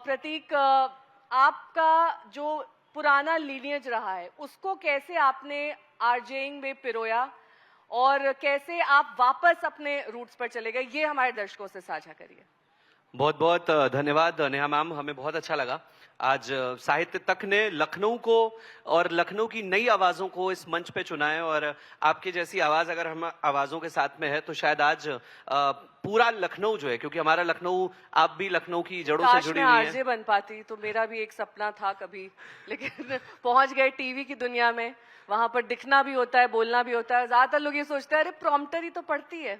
प्रतीक, आपका जो पुराना लीनियज रहा है उसको कैसे आपने आरजेइंग में पिरोया और कैसे आप वापस अपने रूट्स पर चले गए, ये हमारे दर्शकों से साझा करिए। बहुत बहुत धन्यवाद नेहा मैम, हमें बहुत अच्छा लगा आज साहित्य तक ने लखनऊ को और लखनऊ की नई आवाज़ों को इस मंच पे चुना है। और आपकी जैसी आवाज़ अगर हम आवाज़ों के साथ में है तो शायद आज पूरा लखनऊ जो है, क्योंकि हमारा लखनऊ, आप भी लखनऊ की जड़ों से जुड़ी हुई हैं। आरजे बन पाती तो मेरा भी एक सपना था कभी, लेकिन पहुंच गए टीवी की दुनिया में, वहां पर दिखना भी होता है, बोलना भी होता है। ज्यादातर लोग ये सोचते हैं अरे प्रॉम्प्टर ही तो पढ़ती है,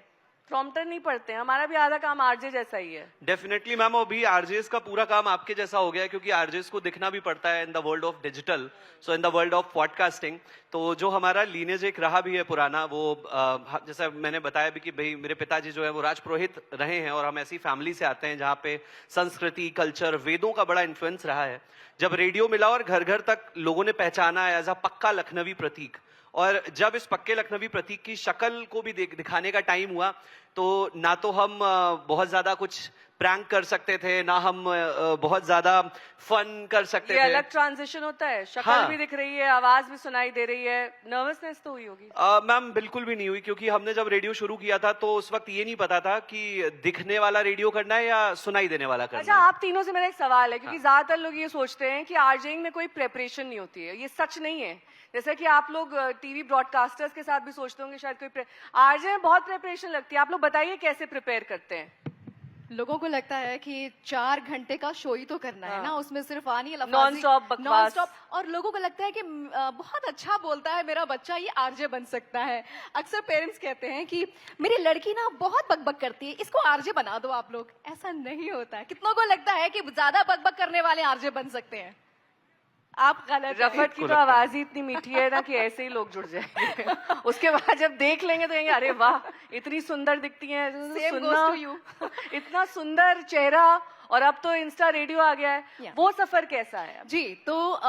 प्रॉम्प्टर नहीं पढ़ते हैं। हमारा भी आधा काम आरजे जैसा ही है। डेफिनेटली मैम, अभी आरजेस का पूरा काम आपके जैसा हो गया है, क्योंकि आरजेस को दिखना भी पड़ता है in the world of digital, so in the world of podcasting. तो जो हमारा लीनेज एक रहा भी है पुराना, वो जैसा मैंने बताया भी कि भाई मेरे पिताजी जो है वो राजपुरोहित रहे हैं और हम ऐसी फैमिली से आते हैं जहाँ पे संस्कृति, कल्चर, वेदों का बड़ा इन्फ्लुएंस रहा है। जब रेडियो मिला और घर घर तक लोगों ने पहचाना एज अ पक्का लखनवी प्रतीक, और जब इस पक्के लखनवी प्रतीक की शक्ल को भी दिखाने का टाइम हुआ, तो ना तो हम बहुत ज्यादा कुछ प्रैंक कर सकते थे, ना हम बहुत ज्यादा फन कर सकते थे। ये अलग ट्रांजिशन होता है, शक्ल भी दिख रही है, आवाज भी सुनाई दे रही है, नर्वसनेस तो हुई होगी? मैम बिल्कुल भी नहीं हुई, क्योंकि हमने जब रेडियो शुरू किया था तो उस वक्त ये नहीं पता था कि दिखने वाला रेडियो करना है या सुनाई देने वाला करना है। अच्छा, आप तीनों से मेरा एक सवाल है, क्योंकि ज्यादातर लोग ये सोचते हैं कि आरजेइंग में कोई प्रेपरेशन नहीं होती है। ये सच नहीं है। जैसे कि आप लोग टीवी ब्रॉडकास्टर्स के साथ भी सोचते होंगे शायद कोई आरजे में बहुत प्रिपरेशन लगती है। आप लोग बताइए कैसे प्रिपेयर करते हैं? लोगों को लगता है कि 4 घंटे का शो ही तो करना है ना, उसमें सिर्फ आनी है नॉन स्टॉप बकवास, नॉन स्टॉप। और लोगों को लगता है कि बहुत अच्छा बोलता है मेरा बच्चा, ये आरजे बन सकता है। अक्सर पेरेंट्स कहते हैं कि मेरी लड़की ना बहुत बकबक करती है, इसको आरजे बना दो आप लोग। ऐसा नहीं होता है। कितनों को लगता है कि ज्यादा बकबक करने वाले आरजे बन सकते हैं? आप गलत। रफत की तो आवाज ही इतनी मीठी है ना कि ऐसे ही लोग जुड़ जाएंगे। उसके बाद जब देख लेंगे तो कहेंगे अरे वाह इतनी सुंदर दिखती हैं, सुनना इतना सुंदर चेहरा। और अब तो इंस्टा रेडियो आ गया है, वो सफर कैसा है? जी, तो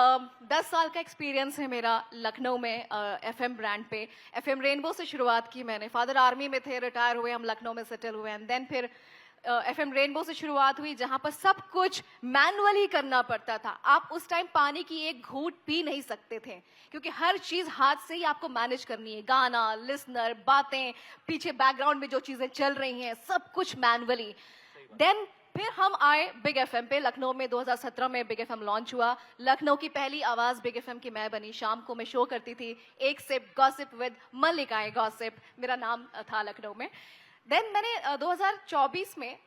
10 साल का एक्सपीरियंस है मेरा लखनऊ में एफएम ब्रांड पे। एफएम रेनबो से शुरुआत की मैंने। फादर आर्मी में थे, रिटायर हुए, हम लखनऊ में सेटल हुए। एंड देन फिर एफएम रेनबो से शुरुआत हुई, जहां पर सब कुछ मैनुअली करना पड़ता था। आप उस टाइम पानी की एक घूंट पी नहीं सकते थे, क्योंकि हर चीज हाथ से ही आपको मैनेज करनी है। गाना, लिसनर, बातें, पीछे बैकग्राउंड में जो चीजें चल रही हैं, सब कुछ मैनुअली। देन फिर हम आए बिग एफएम पे। लखनऊ में 2017 में बिग एफएम लॉन्च हुआ। लखनऊ की पहली आवाज बिग एफएम की मैं बनी। शाम को मैं शो करती थी, एक सिप गॉसिप विद मल्लिकाएं गॉसिप, मेरा नाम था लखनऊ में। देन मैंने 2024 में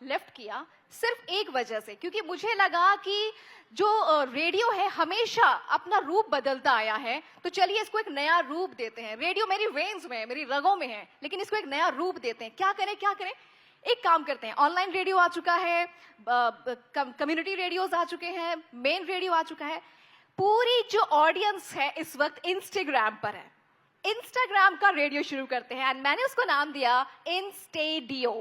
लेफ्ट किया, सिर्फ एक वजह से, क्योंकि मुझे लगा कि जो रेडियो है हमेशा अपना रूप बदलता आया है, तो चलिए इसको एक नया रूप देते हैं। रेडियो मेरी वेन्स में है, मेरी रगों में है, लेकिन इसको एक नया रूप देते हैं। क्या करें क्या करें? एक काम करते हैं, ऑनलाइन रेडियो आ चुका है, कम्युनिटी रेडियोज आ चुके हैं, मेन रेडियो आ चुका है। पूरी जो ऑडियंस है इस वक्त इंस्टाग्राम पर है, इंस्टाग्राम का रेडियो शुरू करते हैं। एंड मैंने उसको नाम दिया इंस्टेडियो।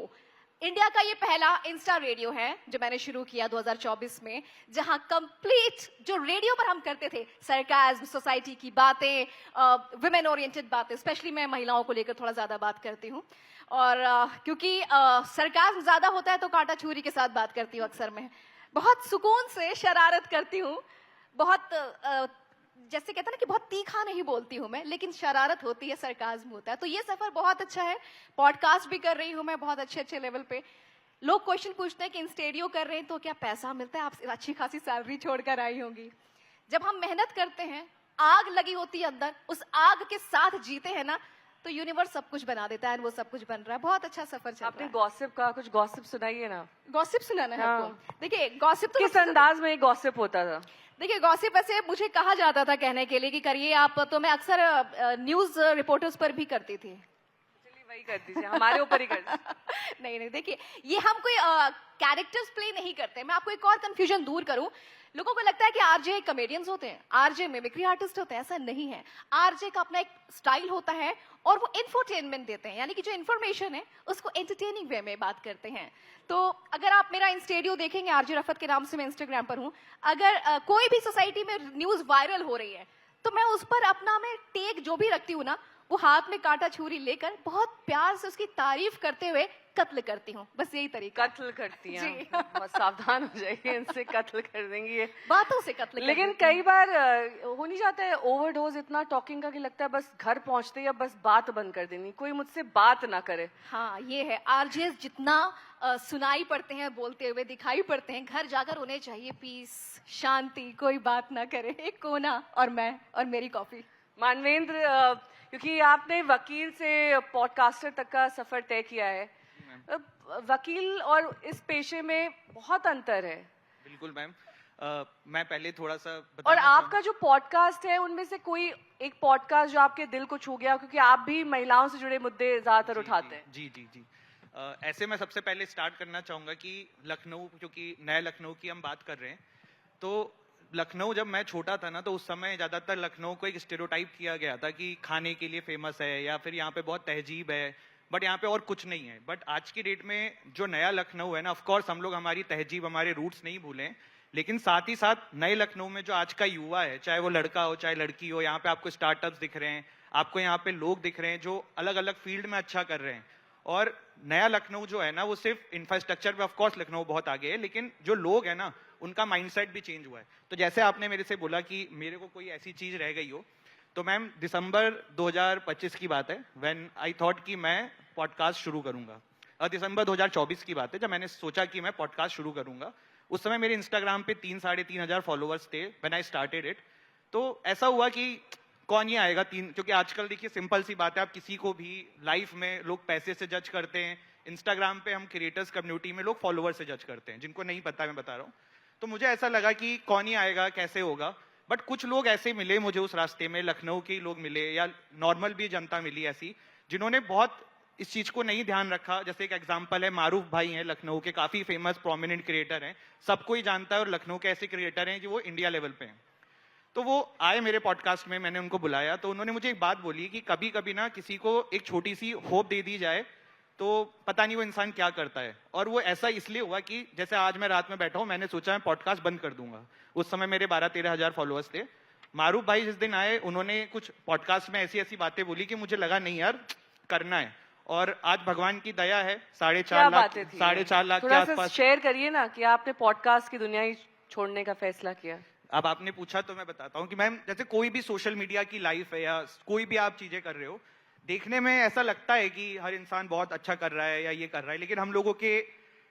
इंडिया का ये पहला इंस्टा रेडियो है जो मैंने शुरू किया 2024 में, जहां कंप्लीट जो रेडियो पर हम करते थे, सरकाज़्म, सोसाइटी की बातें, वुमेन ओरिएंटेड बातें, स्पेशली मैं महिलाओं को लेकर थोड़ा ज्यादा बात करती हूँ। और क्योंकि सरकाज़्म ज्यादा होता है तो कांटा छुरी के साथ बात करती हूँ अक्सर मैं। बहुत सुकून से शरारत करती हूँ, बहुत जैसे कहते हैं ना कि बहुत तीखा नहीं बोलती हूँ मैं, लेकिन शरारत होती है, सरकाज़्म होता है। तो ये सफर बहुत अच्छा है। पॉडकास्ट भी कर रही हूँ मैं बहुत अच्छे लेवल पे। लोग क्वेश्चन पूछते हैं कि इंस्टेडियो कर रहे हैं तो क्या पैसा मिलता है? आप अच्छी खासी सैलरी छोड़कर आई होंगी। जब हम मेहनत करते हैं, आग लगी होती है अंदर, उस आग के साथ जीते हैं ना, तो यूनिवर्स सब कुछ बना देता है। वो सब कुछ बन रहा है। बहुत अच्छा सफर चल रहा है। आपने गॉसिप का कुछ गॉसिप सुनाइए ना। गॉसिप सुनाना है आपको? देखिए गॉसिप तो किस अंदाज में गॉसिप होता था? देखिए गॉसिप ऐसे मुझे कहा जाता था कहने के लिए कि करिए आप, तो मैं अक्सर न्यूज रिपोर्टर्स पर भी करती थी। चलिए वही कर दीजिए, हमारे ऊपर ही कर दीजिए। नहीं, देखिए ये हम कोई कैरेक्टर्स प्ले नहीं करते। मैं आपको एक और कंफ्यूजन दूर करूं। लोगों को लगता है कि आरजे कॉमेडियंस होते हैं, आरजे मिमिक्री आर्टिस्ट होते हैं। ऐसा नहीं है। आरजे का अपना एक स्टाइल होता है और वो इंफोटेनमेंट देते हैं, यानी कि जो इन्फॉर्मेशन है उसको एंटरटेनिंग वे में बात करते हैं। तो अगर आप मेरा इंस्टेडियो देखेंगे, आरजे रफत के नाम से मैं इंस्टाग्राम पर हूँ। अगर कोई भी सोसाइटी में न्यूज वायरल हो रही है तो मैं उस पर अपना मैं टेक जो भी रखती हूँ ना, वो हाथ में कांटा छुरी लेकर बहुत प्यार से उसकी तारीफ करते हुए कत्ल करती हूँ, बस यही तरीका। कत्ल करती हैं जी। बस सावधान हो जाइए, इनसे कत्ल कर देंगी ये। बातों से कत्ल कर लेकिन देती हूँ। कई बार हो नहीं जाता है ओवरडोज इतना टॉकिंग का कि लगता है बस घर पहुंचते या बस बात बंद कर देनी, कोई मुझसे बात ना करे। हाँ, ये है, आरजेस जितना सुनाई पड़ते हैं बोलते हुए, दिखाई पड़ते हैं, घर जाकर उन्हें चाहिए पीस, शांति, कोई बात ना करे, एक कोना और मैं और मेरी कॉफी। मानवेंद्र, क्योंकि आपने वकील से पॉडकास्टर तक का सफर तय किया है, वकील और इस पेशे में बहुत अंतर है। बिल्कुल मैम, मैं पहले थोड़ा सा और बताना आपका जो पॉडकास्ट है उनमें से कोई एक पॉडकास्ट जो आपके दिल को छू गया, क्योंकि आप भी महिलाओं से जुड़े मुद्दे ज्यादातर उठाते हैं। जी जी जी। ऐसे मैं सबसे पहले स्टार्ट करना चाहूँगा कि लखनऊ, क्योंकि नए लखनऊ की हम बात कर रहे हैं, तो लखनऊ जब मैं छोटा था ना, तो उस समय ज़्यादातर लखनऊ को एक स्टेरियोटाइप किया गया था कि खाने के लिए फेमस है या फिर यहाँ पे बहुत तहजीब है, बट यहाँ पे और कुछ नहीं है। बट आज की डेट में जो नया लखनऊ है ना, ऑफ कोर्स हम लोग हमारी तहजीब, हमारे रूट्स नहीं भूलें, लेकिन साथ ही साथ नए लखनऊ में जो आज का युवा है, चाहे वो लड़का हो चाहे लड़की हो, यहाँ पे आपको स्टार्टअप्स दिख रहे हैं, आपको यहाँ पे लोग दिख रहे हैं जो अलग अलग फील्ड में अच्छा कर रहे हैं। और नया लखनऊ जो है ना, वो सिर्फ इंफ्रास्ट्रक्चर पे ऑफ कोर्स लखनऊ बहुत आगे है, लेकिन जो लोग हैं ना, उनका माइंडसेट भी चेंज हुआ है। तो जैसे आपने मेरे से बोला कि मेरे को कोई ऐसी चीज रह गई हो, तो मैम दिसंबर 2025 की बात है, व्हेन आई थॉट कि मैं पॉडकास्ट शुरू करूंगा। और दिसंबर 2024 की बात है जब मैंने सोचा कि मैं पॉडकास्ट शुरू करूंगा। उस समय मेरे इंस्टाग्राम पे 3-3.5 फॉलोअर्स थे व्हेन आई स्टार्टेड इट। तो ऐसा हुआ कि कौन ये आएगा क्योंकि आजकल देखिए सिंपल सी बात है, आप किसी को भी लाइफ में लोग पैसे से जज करते हैं, इंस्टाग्राम पे हम क्रिएटर्स कम्युनिटी में लोग फॉलोअर से जज करते हैं, जिनको नहीं पता मैं बता रहा हूँ। तो मुझे ऐसा लगा कि कौन ही आएगा, कैसे होगा। बट कुछ लोग ऐसे मिले मुझे उस रास्ते में, लखनऊ के लोग मिले या नॉर्मल भी जनता मिली ऐसी, जिन्होंने बहुत इस चीज को नहीं ध्यान रखा। जैसे एक एग्जांपल है, मारूफ भाई हैं लखनऊ के, काफी फेमस प्रोमिनेंट क्रिएटर हैं, सबको ही जानता है, और लखनऊ के ऐसे क्रिएटर हैं जो वो इंडिया लेवल पे हैं। तो वो आए मेरे पॉडकास्ट में, मैंने उनको बुलाया, तो उन्होंने मुझे एक बात बोली कि कभी कभी ना किसी को एक छोटी सी होप दे दी जाए तो पता नहीं वो इंसान क्या करता है। और वो ऐसा इसलिए हुआ कि जैसे आज मैं रात में बैठा हूँ, मैंने सोचा मैं पॉडकास्ट बंद कर दूंगा। उस समय मेरे 12-13 हजार फॉलोअर्स थे। मारूफ भाई जिस दिन आए, उन्होंने कुछ पॉडकास्ट में ऐसी ऐसी बातें बोली कि मुझे लगा नहीं यार करना है। और आज भगवान की दया है, 4.5 लाख के आसपास। शेयर करिए ना कि आपने पॉडकास्ट की दुनिया ही छोड़ने का फैसला किया। अब आपने पूछा तो मैं बताता हूँ कि मैम, जैसे कोई भी सोशल मीडिया की लाइफ है या कोई भी आप चीजें कर रहे हो, देखने में ऐसा लगता है कि हर इंसान बहुत अच्छा कर रहा है या ये कर रहा है, लेकिन हम लोगों के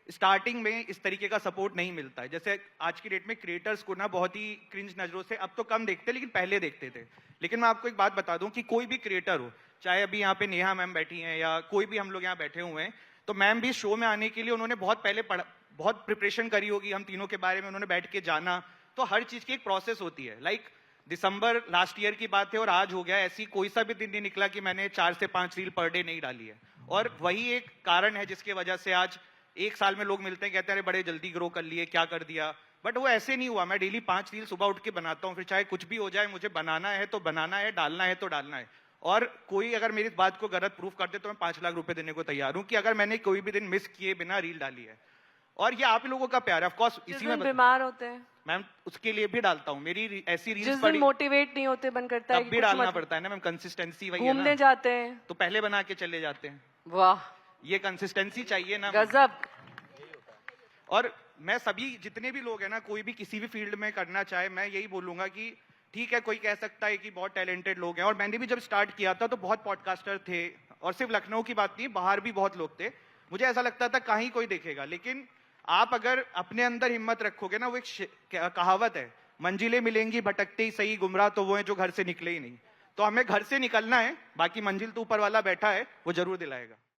स्टार्टिंग में इस तरीके का सपोर्ट नहीं मिलता है। जैसे आज की डेट में क्रिएटर्स को ना बहुत ही क्रिंज नजरों से अब तो कम देखते, लेकिन पहले देखते थे। लेकिन मैं आपको एक बात बता दूं कि कोई भी क्रिएटर हो, चाहे अभी यहाँ पे नेहा मैम बैठी हैं या कोई भी हम लोग यहाँ बैठे हुए हैं, तो मैम भी शो में आने के लिए उन्होंने बहुत पहले बहुत प्रिपरेशन करी होगी, हम तीनों के बारे में उन्होंने बैठ के जाना। तो हर चीज की एक प्रोसेस होती है। लाइक दिसंबर लास्ट ईयर की बात है और आज हो गया, ऐसी कोई सा भी दिन नहीं निकला कि मैंने 4 से 5 रील पर डे नहीं डाली है। और वही एक कारण है जिसकी वजह से आज 1 साल में लोग मिलते हैं, कहते हैं अरे बड़े जल्दी ग्रो कर लिए, क्या कर दिया। बट वो ऐसे नहीं हुआ। मैं डेली 5 रील सुबह उठ के बनाता हूँ, फिर चाहे कुछ भी हो जाए, मुझे बनाना है तो बनाना है, डालना है तो डालना है। और कोई अगर मेरी बात को गलत प्रूफ कर दे तो मैं 5 लाख रुपए देने को तैयार हूँ कि अगर मैंने कोई भी दिन मिस किए बिना रील डाली है। और ये आप लोगों का प्यार है, ऑफ कोर्स इसी में बीमार होते हैं मैम, उसके लिए भी डालता हूँ। मेरी ऐसी रील्स जिस दिन मोटिवेट नहीं होते, मन करता है तब भी डालना पड़ता है ना मैम, कंसिस्टेंसी वही है ना। घूमने जाते हैं तो पहले बना के चले जाते हैं। वाह, ये कंसिस्टेंसी चाहिए ना। गजब। और मैं सभी जितने भी लोग हैं ना, कोई भी किसी भी फील्ड में करना चाहे, मैं यही बोलूंगा कि ठीक है, कोई कह सकता है कि बहुत टैलेंटेड लोग हैं, और मैंने भी जब स्टार्ट किया था तो बहुत पॉडकास्टर थे, और सिर्फ लखनऊ की बात नहीं, बाहर भी बहुत लोग थे। मुझे ऐसा लगता था कहीं कोई देखेगा, लेकिन आप अगर अपने अंदर हिम्मत रखोगे ना, वो एक कहावत है, मंजिलें मिलेंगी भटकते ही सही, गुमराह तो वो है जो घर से निकले ही नहीं। तो हमें घर से निकलना है, बाकी मंजिल तो ऊपर वाला बैठा है, वो जरूर दिलाएगा।